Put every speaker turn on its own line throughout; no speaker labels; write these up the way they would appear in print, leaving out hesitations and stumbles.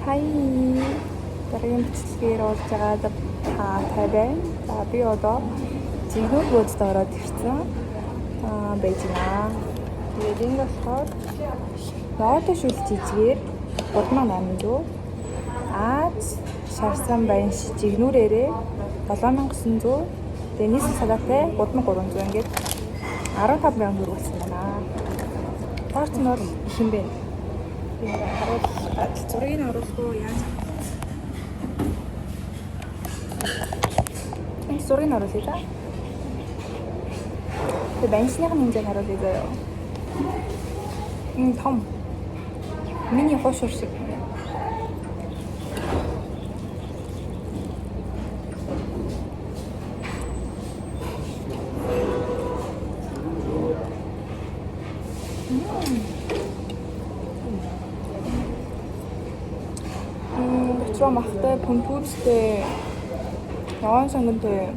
Хай дараагийн бичлэгээр болж байгаа та байна. За би одоо Жигнүүр бууцад ороод ирсэн. Байж байна. Тэгээд энэ болохоор Ноото шүл жижигээр 3800. Аз шарсан байна Жигнүүрээрээ 7900. Тэгээд нийслэл салаатай 3300 ингээд 15,000 төгрөг болсон байна. Парц нь бол их юм бэ. Зургийг оруулахгүй яаж зургийг оруулъя да. Тэгээ бензиний хэмжээг харуулъя заяа. Том. Миний хошор шиг. Өчрөө махтай пүнтүүрстэй яван сонгонтой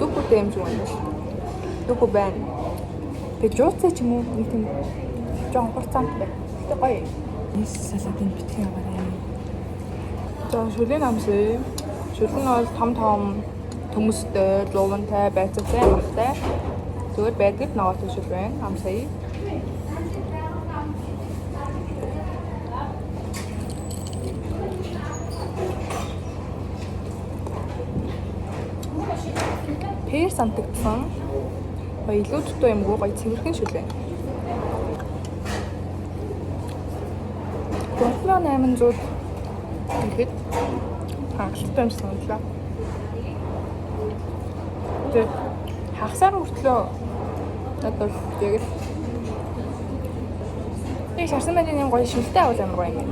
дүүпүүд юм шиг байна. Дүүпүү байна. Тэгээ жууцаа ч юм уу нэг тийм жоон хурцаант байна. Тэ гоё. Нийс салаатын битгий аваарай. За шүлийн амсыг. Шүлэн нь бол том төмөстэй, лувантай, байцаатай амтай. Зүгээр байдаг ногоотой шүл байна. Ам сая. Пэр сантагдсан. Илүү дутуу юмгүй гоё цэвэрхэн шүл байна. 3800 ихэд хагастай юм саналаа. Тэг хагасаар хүртлөө надад яг л нэг шарсан байдлын гоё шүлтэй авал амар гоё юм.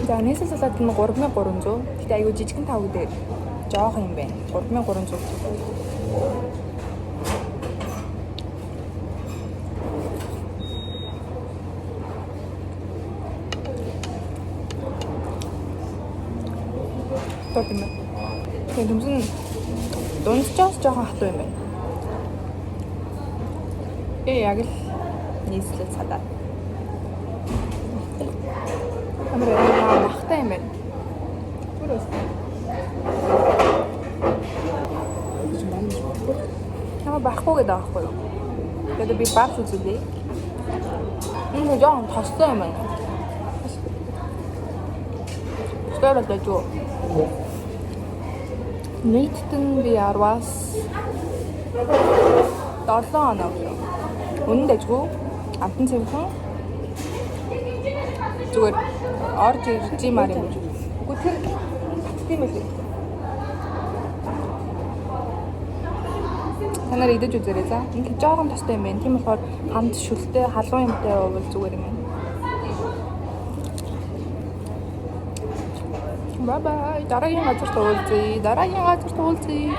За нийслэл салаад нь 3300. Гэтэ айгүй жижигхэн тав гэдэг жоох юм байна. 3300. Тэгээд төмсөн дундчаас жоохон хатуу юм байна. Яг л нийслэл салаад. Амар махтай юм байна. Бүрээс. Ямар бахгүй гэдэг аахгүй юу? Тэгээд би баах үзүүлээ. Энэ жоохон тостой юм байна. Стойрол дэж юу? Нийтдээ би 10-аас 7 оноо. Үнэн дэжгүй амтан цэвхэн зүгээр орж ирж юмар юм. Үгүй тэр тийм ээ. Танаар идэж үзээрэй за. Ингээ жоохон тостой юм байна. Тийм болохоор хамт шүлтэй халуун юмтай бол зүгээр юм байна. Бай. Дараагийн газар туулзъя.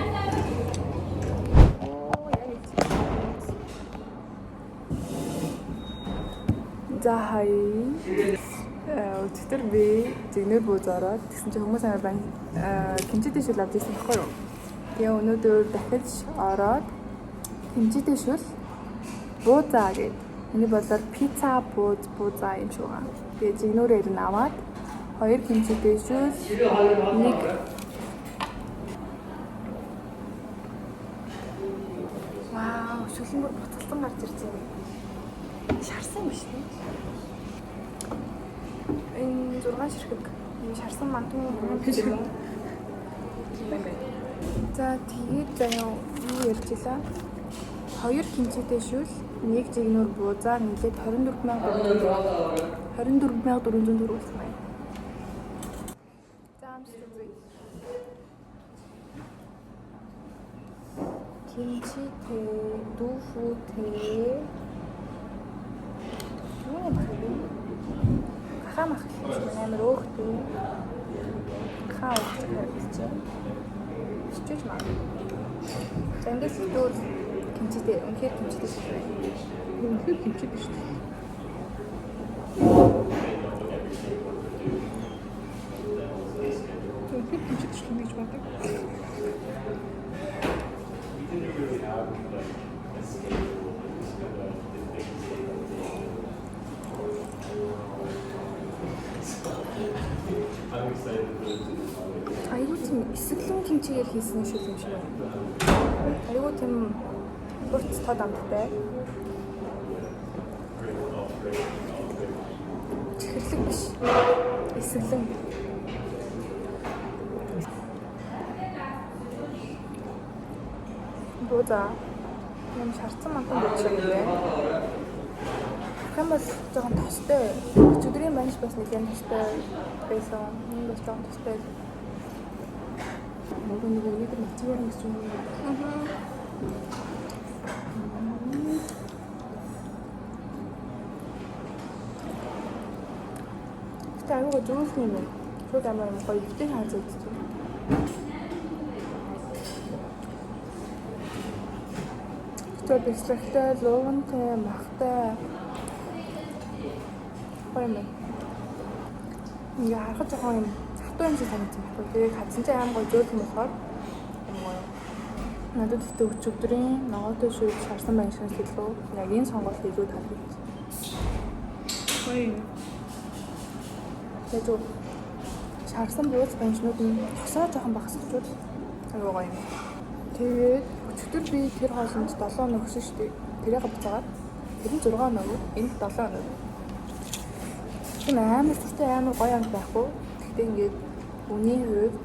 За хай. Өчигдөр би Жигнүүр бууз ороод тэгсэн чинь хүмүүс амар байна. Кимчитэй шүл авч ирсэн байхгүй юу? Тэгээ өнөөдөр дахиж ороод кимчитэй шүл буузаа гэдэг. Эний болоор пицца буузаа юм шиг байна. Тэгээ Жигнүүрээр нь аваад 2 кимчитэй шүл, 1 Вау, шүлэн бүр буцалсан гарч ирж байна. Шарсан биш үү? Энэ 6 ширхэг. Энэ шарсан мантун гэж юм уу? За тэгээд заяа юу ярьчихлаа? 2 кимчитэй шүл, 1 Жигнүүр буузаа нийлээд 24,400 төгрөг болсон байна. 김치태, 두부태, 뭐냐 그게? 가마խ амар өөхтэй. Хаа өгч чиж маа. Тэнгис дүүр 김치태, үнэхээр 김치тэй шүү дээ. Үнэхээр 김치тэй шүү дээ. Хэмжигдсэн гэж бодог. Айгуу тийм эсгэлэн кимчигээр хийсэн шүл юм шиг байна. Айгуу тийм урт тод амттай. Чихэрлэг биш. Эсгэлэн. Буза. Юм шарцсан мантан болж байгаа юм байна. Хамбал жоохон тостой. Өчигдрийн банш бас нэгэн тостой байсан. Энэ бас жоохон тостой. Нөгөө өнөөдөр мотивэр гэж юм уу? Айгуу зөөлсөн юм байна. Шууд амар гоё өвтэй хааж үзсэн. Тэр бэлтгэхтэй, луунтай, махтай. Гоё юм. Ингээ харахад жоохон юм хатуу юм шиг санагдсан байхгүй. Тэгээд хадсан чинь амар гоё зөөлсөн болохоор юм гоё. Надад ихтэй өчигдрийн ногоотой шүүд шарсан байна шиг хэлээ. Яг энэ сонголт илүү таалагдсан. Гоё. Тэгээд шарсан бууз баншнууд нь тосоо жоохон багасчихвол аюу гоё юм. Тэгээд өчигдөр би тэр хоолнд 7 хоног өгсөн шүү дээ. Тэрийг буцаагаад тэр нь 6 хоног, энэ 7 хоног. Тийм амар сүртэй амар гоё юм байхгүй. Гэхдээ ингээд үний хувьд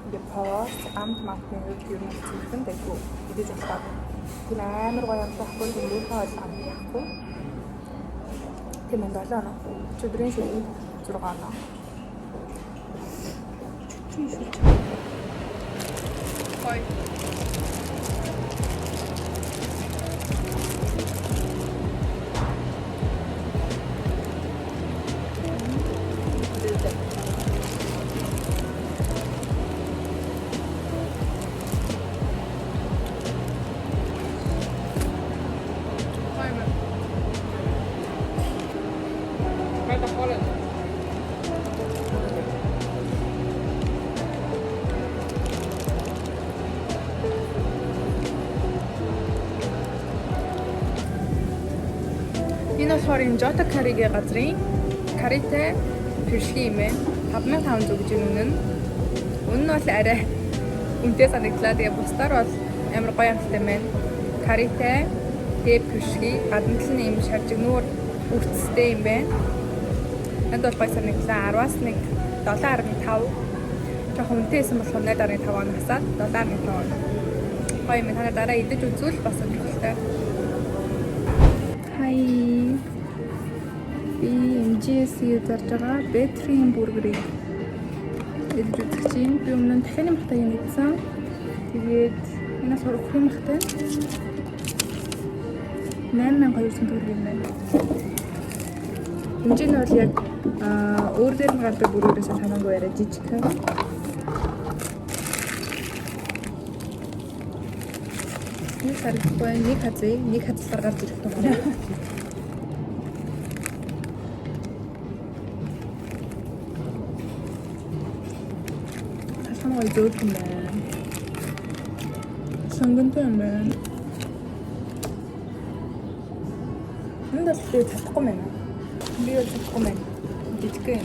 ингээд пост амт мантны хувьд юм хэлсэн дайггүй идэж болохоор тийм амар гоё юм байхгүй. Ингээд хоол ам яахгүй. Тийм 7 хоног. Өчигдрийн шүлэг 6 хоног. Ой. Энэ болохоор энэ Jota Curry-гийн газрын каритэй пиршли юм байна. 5500 гэж үнэ нь. Үнэ нь бол арай үнэтэй санагдлаа. Тэгээ бусдаар бол амар гоё амттай байна. Каритэй тэг пиршли гадна тал нь юм шаржигнуур үрцтэй юм байна. Энд бол гоё санагдлаа. 10-аас 1 7.5. Жохон үнэтэйсэн болохоор 8.5 насаад 7.5. Гоё юм. Танаа дараа идэж үзвэл бас сонирхолтой. MGS зарж байгаа Betraying бургерийг идэж үзэх чинь би өмнө нь дахианы махтай юм идсэн. Тэгээд энэ бас ургахын махтай 8200 төгрөг юм байна. Хэмжээ нь бол яг өөр дээр нь гардаг бүрээрээс хамаагүй арай жижиг. Энэ саргахгүй нэг хазлаар гарч ирэх юм байна. Ой зөөлт юм байна. Сонгонтой юм байна. Энд бол би чадахгүй байна. Би бол чадахгүй байна. Жижигхэн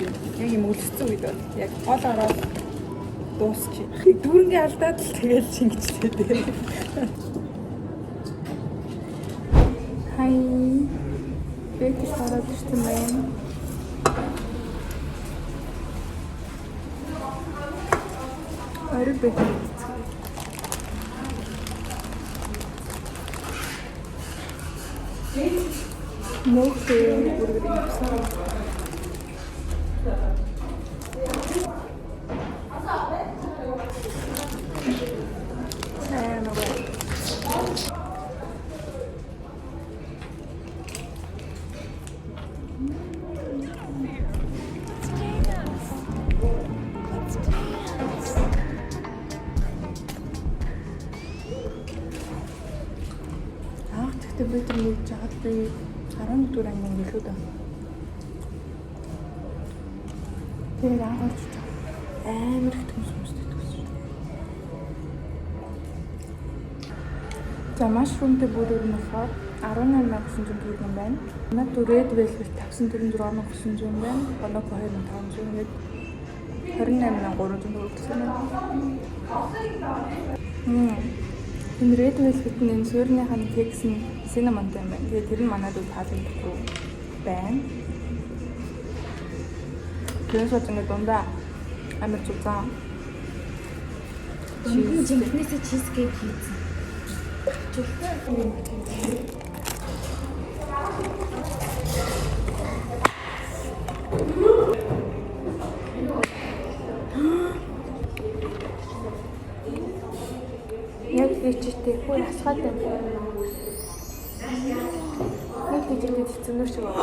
юм. Яг юм өлсцэн үед бол яг гол ороод дуусчих. Дүүрэнгээ алдаад л тэгэл шингэжтэй дээ. Хай. Бэкс хараад ирсэн байна. Арай бэкс. Мохээ бүргэрийн авсан. Би тэр нэг жаад би 14 ангийн гэлүүд байна. Тэр агаарч амар их төмсөмстэй төсөв. За mushroom-тэй бүрээр нь болохоор 18,900 юм байна. Манай red velvet 54,6,900 юм байна. Bonobo 2,500 гээд 28,300 гэсэн юм. Энэ red velvet нь суурныхаа кекс нь cinnamon-тай юм байна. Тэгээд тэр нь манайд таалагдахгүй байна. 그래서 정말 돈다 амар зүзан.
Жинхнээсээ чизкейк хийсэн.
Яг хийчтэй хөө асгаатай. Нэг хийжтэй зэмнэр шиг байна.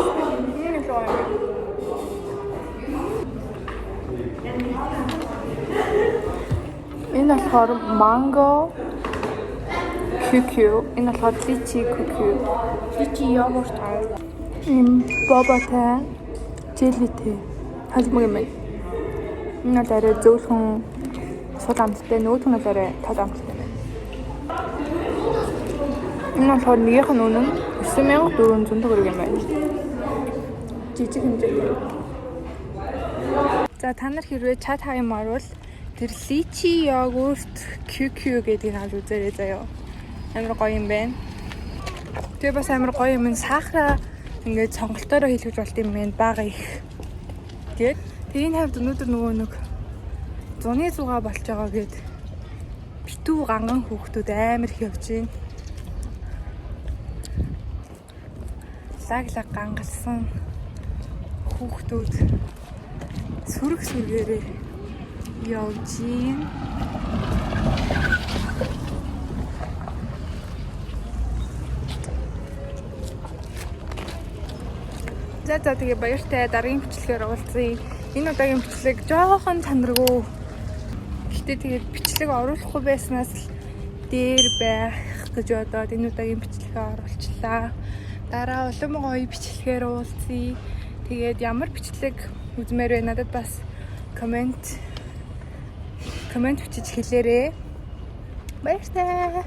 Энэ л гоё. Энэ болохоор манго QQ, энэ болохоор личи QQ, личи йогурт, бобатай, желитэй халмаг юм байна. Энэ бол арай зөөлхөн сул амттай, нөгөөх нь бол арай тод амттай байна. Энэ болохоор нэгийнх нь үнэ нь 9400 төгрөг юм байна. Жижиг хэмжээтэй. За та нар хэрвээ чат хааймаар бол тэр личи йогурт QQ гэдгийг авч үзээрэй заяа. Амар гоё юм байна. Тэгээ бас амар гоё юм. Сахара ингээд сонголтоороо хийлгэж болт юм байна. Бага их. Гэт тэгээ энэ хавьд өнөөдөр нөгөө нэг зуны зугаа болж байгаа гэд битүү ганган хүүхдүүд амар их явж байна. Лаглаг гангалсан хүүхдүүд сүрэг сүргээрээ явж байна. За тэгээ баяртай дараагийн бичлэгээр уулзъя. Энэ удаагийн бичлэг жоохон чанаргүй. Гэтэ тэгээд бичлэг оруулахгүй байснаас л дээр байх гэж бодоод энэ удаагийн бичлэгээ оруулчлаа. Дараа улам гоё бичлэгээр уулзъя. Тэгээд ямар бичлэг үзмээр вэ? Надад бас комент бичиж хэлээрэй. Баяртай.